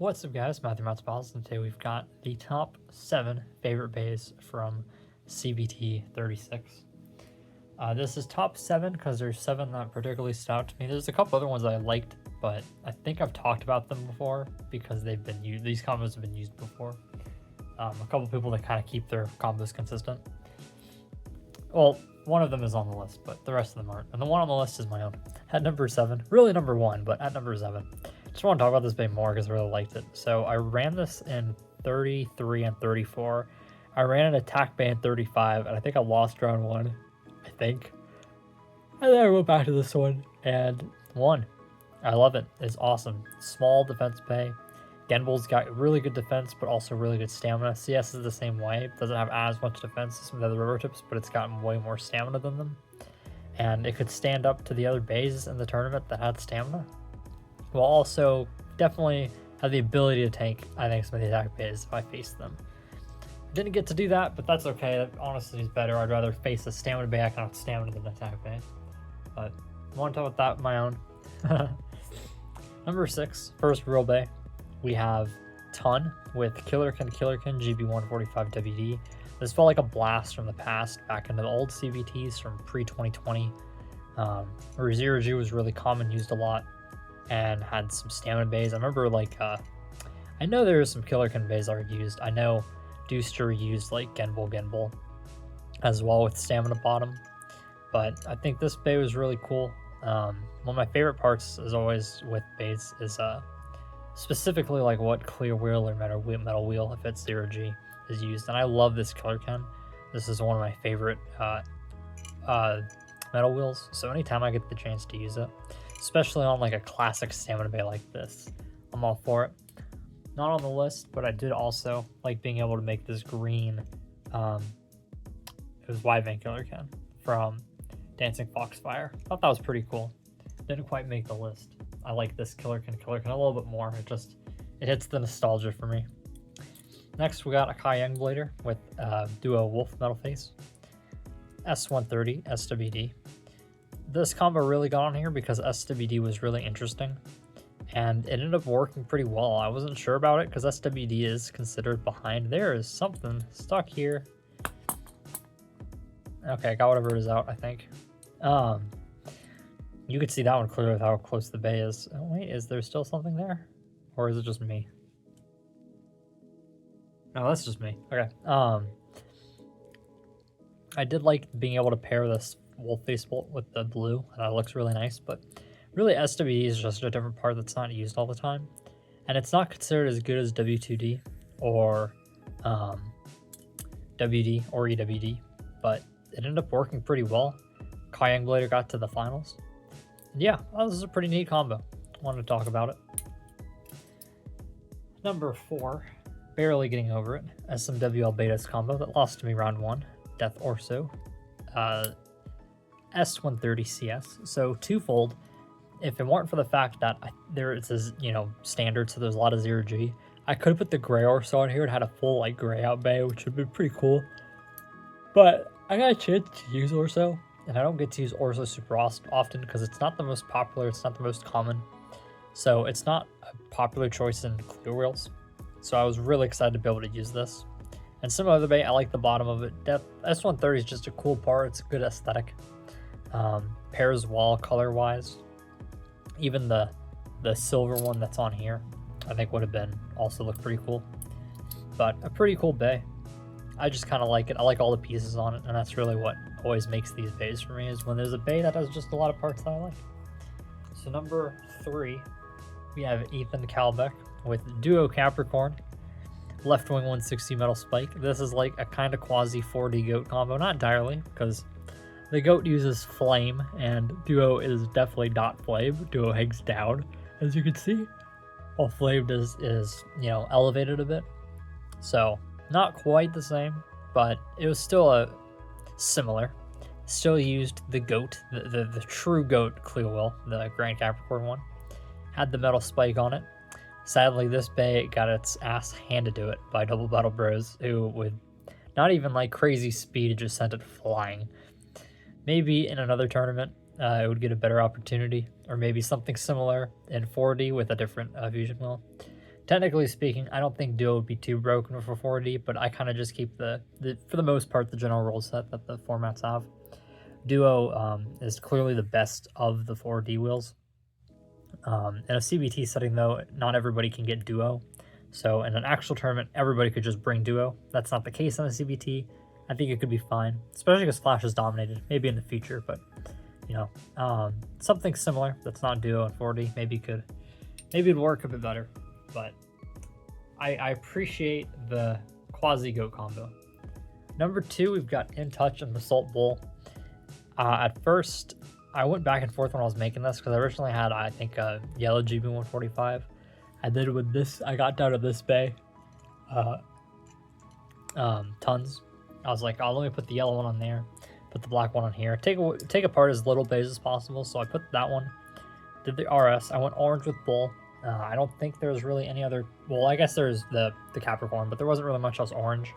What's up, guys? Matthew Matspals, and today we've got the top 7 favorite bays from CBT36. This is top 7 because there's 7 that particularly stood out to me. There's a couple other ones I liked, but I think I've talked about them before because they've been used. These combos have been used before. A couple people that kind of keep their combos consistent. Well, one of them is on the list, but the rest of them aren't. And the one on the list is my own. At number 7, really number 1, but at number 7. Just want to talk about this bay more because I really liked it. So I ran this in 33 and 34. I ran an attack bay in 35, and I think I lost round 1. I think. And then I went back to this one and won. I love it. It's awesome. Small defense bay. Genbul's got really good defense, but also really good stamina. CS is the same way. It doesn't have as much defense as some of the other river tips, but it's gotten way more stamina than them. And it could stand up to the other bays in the tournament that had stamina. Will also definitely have the ability to tank, I think, some of the attack bays if I face them. Didn't get to do that, but that's okay. That honestly is better. I'd rather face a stamina bay I cannot stamina than an attack bay. But I want to talk about that on my own. Number 6, first real bay. We have Ton with Killerkin GB145 WD. This felt like a blast from the past, back into the old CBTs from pre-2020, where 0G was really common, used a lot, and had some stamina bays. I remember, I know there was some Killerkin bays that were used. I know Deuster used, Genbul as well with stamina bottom. But I think this bay was really cool. One of my favorite parts, as always, with bays is specifically what clear wheel or metal wheel, if it's 0G, is used. And I love this Killerkin. This is one of my favorite metal wheels. So anytime I get the chance to use it, especially on a classic stamina bay like this, I'm all for it. Not on the list, but I did also like being able to make this green, it was Wyvern Killerkin from Dancing Foxfire. Thought that was pretty cool. Didn't quite make the list. I like this Killerkin a little bit more. It hits the nostalgia for me. Next, we got a Kai Youngblader with Duo Wolf Metal Face, S130 SWD. This combo really got on here because SWD was really interesting, and it ended up working pretty well. I wasn't sure about it because SWD is considered behind. There is something stuck here. Okay, I got whatever it is out, I think. You could see that one clearly with how close the bay is. Oh wait, is there still something there? Or is it just me? No, that's just me. Okay. I did like being able to pair this wolf face bolt with the blue, and that looks really nice, but really SWD is just a different part that's not used all the time. And it's not considered as good as W2D or WD or EWD, but it ended up working pretty well. Kai Youngblader got to the finals. Yeah, this is a pretty neat combo. Wanted to talk about it. Number 4, barely getting over it, SMWL Betas combo that lost to me round 1, Death Orso, S130 CS. So twofold. If it weren't for the fact that it says, standard, so there's a lot of 0G, I could have put the gray Orso on here and had a full gray out bay, which would be pretty cool. But I got a chance to use Orso, and I don't get to use Orso super often because it's not the most popular, it's not the most common. So it's not a popular choice in clear wheels. So I was really excited to be able to use this. And some other bay, I like the bottom of it. S130 is just a cool part, it's a good aesthetic. Pairs well color-wise. Even the silver one that's on here, I think would have been also look pretty cool. But a pretty cool bay. I just kind of like it. I like all the pieces on it, and that's really what always makes these bays for me, is when there's a bay that has just a lot of parts that I like. So number 3, we have Ethan Kalbeck with Duo Capricorn, Left Wing 160 Metal Spike. This is like a kind of quasi 4D GOAT combo, not entirely, because the GOAT uses flame, and Duo is definitely not flame. Duo hangs down, as you can see, while flame is elevated a bit. So not quite the same, but it was still similar. Still used the GOAT, the true GOAT clear wheel, the Grand Capricorn one. Had the metal spike on it. Sadly, this bay got its ass handed to it by Double Battle Bros, who with not even crazy speed just sent it flying. Maybe in another tournament, it would get a better opportunity, or maybe something similar in 4D with a different fusion wheel. Technically speaking, I don't think Duo would be too broken for 4D, but I kind of just keep the for the most part, the general rule set that the formats have. Duo is clearly the best of the 4D wheels. In a CBT setting, though, not everybody can get Duo. So in an actual tournament, everybody could just bring Duo. That's not the case on a CBT. I think it could be fine, especially because Flash is dominated. Maybe in the future, but you know, something similar that's not Duo and 4D maybe it'd work a bit better. But I appreciate the quasi goat combo. Number 2, we've got In Touch and Assault Bull. At first, I went back and forth when I was making this because I originally had, I think, a yellow GB145. And then with this, I got down to this bay, tons. I was like, oh, let me put the yellow one on there, put the black one on here, take apart as little bays as possible. So I put that one, did the RS. I went orange with Bull. I don't think there's really any other, well, I guess there's the Capricorn, but there wasn't really much else orange.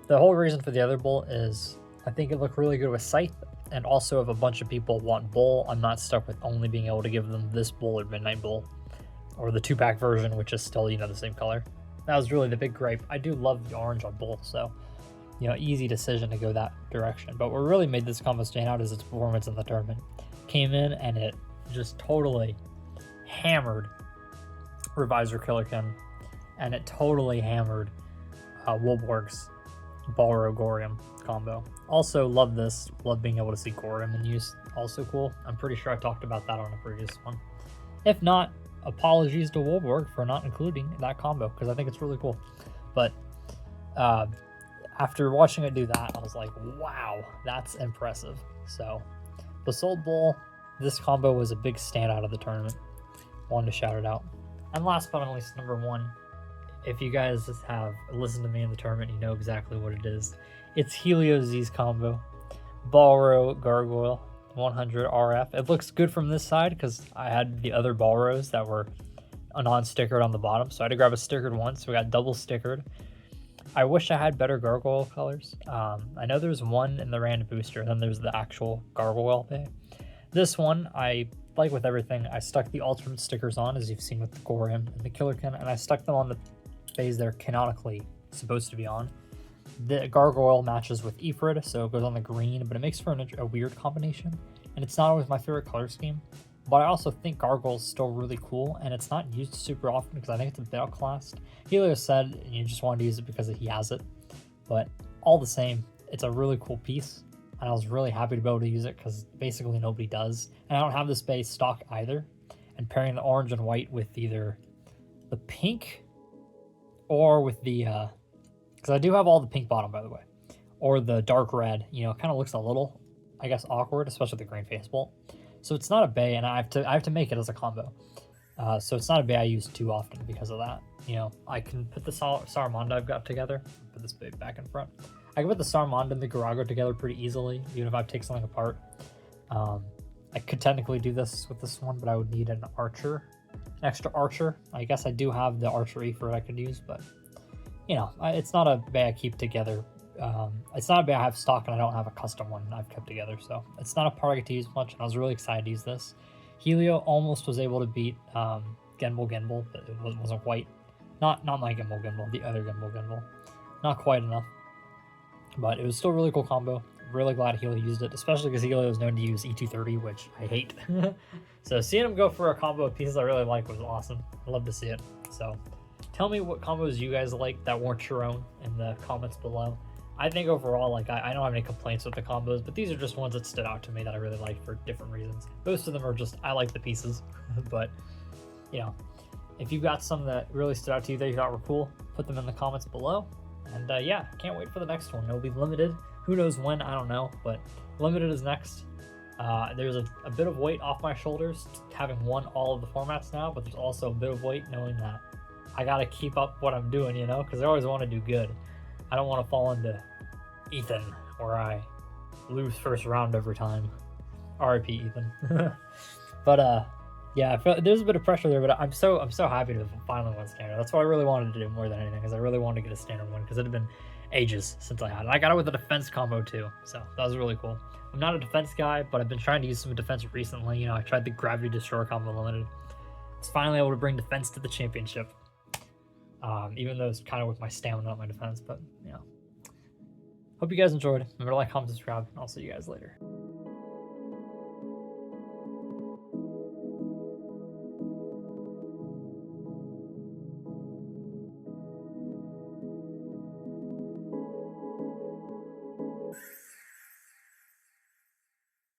The whole reason for the other Bull is I think it looked really good with Scythe, and also if a bunch of people want Bull, I'm not stuck with only being able to give them this Bull or Midnight Bull, or the 2-pack version, which is still, you know, the same color. That was really the big gripe. I do love the orange on Bull, so, you know, easy decision to go that direction. But what really made this combo stand out is its performance in the tournament. Came in and it just totally hammered Revisor Killikin, and it totally hammered Wolborg's Balro Gorium combo. Also love this, love being able to see Gorium in use, also cool. I'm pretty sure I talked about that on a previous one. If not, apologies to Wolborg for not including that combo, because I think it's really cool. But after watching it do that, I was like, wow, that's impressive. So the Soul Bull, this combo was a big standout of the tournament. Wanted to shout it out. And last but not least, number 1, if you guys have listened to me in the tournament, you know exactly what it is. It's Helio Z's combo. Balro Gargoyle 100 RF. It looks good from this side because I had the other Balros that were non-stickered on the bottom, so I had to grab a stickered one, so we got double stickered. I wish I had better gargoyle colors. I know there's one in the random booster, and then there's the actual gargoyle bay. This one, I like with everything, I stuck the alternate stickers on, as you've seen with the Gorium and the Killerkin, and I stuck them on the bays they're canonically supposed to be on. The gargoyle matches with Ifrit, so it goes on the green, but it makes for a weird combination, and it's not always my favorite color scheme. But I also think Gargoyle's still really cool, and it's not used super often because I think it's a bit outclassed. Helio said you just wanted to use it because he has it, but all the same, it's a really cool piece, and I was really happy to be able to use it because basically nobody does. And I don't have this base stock either, and pairing the orange and white with either the pink or with the, because I do have all the pink bottom, by the way, or the dark red, you know, it kind of looks a little, I guess, awkward, especially the green face bolt. So it's not a bay, and I have to make it as a combo. So it's not a bay I use too often because of that. You know, I can put the Saruman I've got together, put this bay back in front. I can put the Saruman and the Garago together pretty easily, even if I take something apart. I could technically do this with this one, but I would need an archer, an extra archer. I guess I do have the archery for it I could use, but you know, it's not a bay I keep together. It's not a bay I have stock, and I don't have a custom one I've kept together, so it's not a part I get to use much, and I was really excited to use this. Helio almost was able to beat Genbul, but it wasn't quite. Not my Genbul, the other Genbul. Not quite enough. But it was still a really cool combo. Really glad Helio used it, especially because Helio is known to use E230, which I hate. So seeing him go for a combo of pieces I really like was awesome. I love to see it. So tell me what combos you guys like that weren't your own in the comments below. I think overall, like, I don't have any complaints with the combos, but these are just ones that stood out to me that I really like for different reasons. Most of them are just, I like the pieces, but, you know, if you've got some that really stood out to you that you thought were cool, put them in the comments below. And yeah, can't wait for the next one. It'll be limited. Who knows when, I don't know, but limited is next. There's a bit of weight off my shoulders having won all of the formats now, but there's also a bit of weight knowing that I gotta keep up what I'm doing, you know, because I always want to do good. I don't want to fall into Ethan, where I lose first round every time. RIP Ethan. But yeah, I feel there's a bit of pressure there, but I'm so happy to finally win standard. That's what I really wanted to do more than anything, because I really wanted to get a standard win, because it had been ages since I had it. I got it with a defense combo too, so that was really cool. I'm not a defense guy, but I've been trying to use some defense recently. You know, I tried the Gravity Destroyer combo limited. It's finally able to bring defense to the championship. even though it's kind of with my stamina, not my defense. But yeah, hope you guys enjoyed. Remember to like, comment, subscribe, and I'll see you guys later.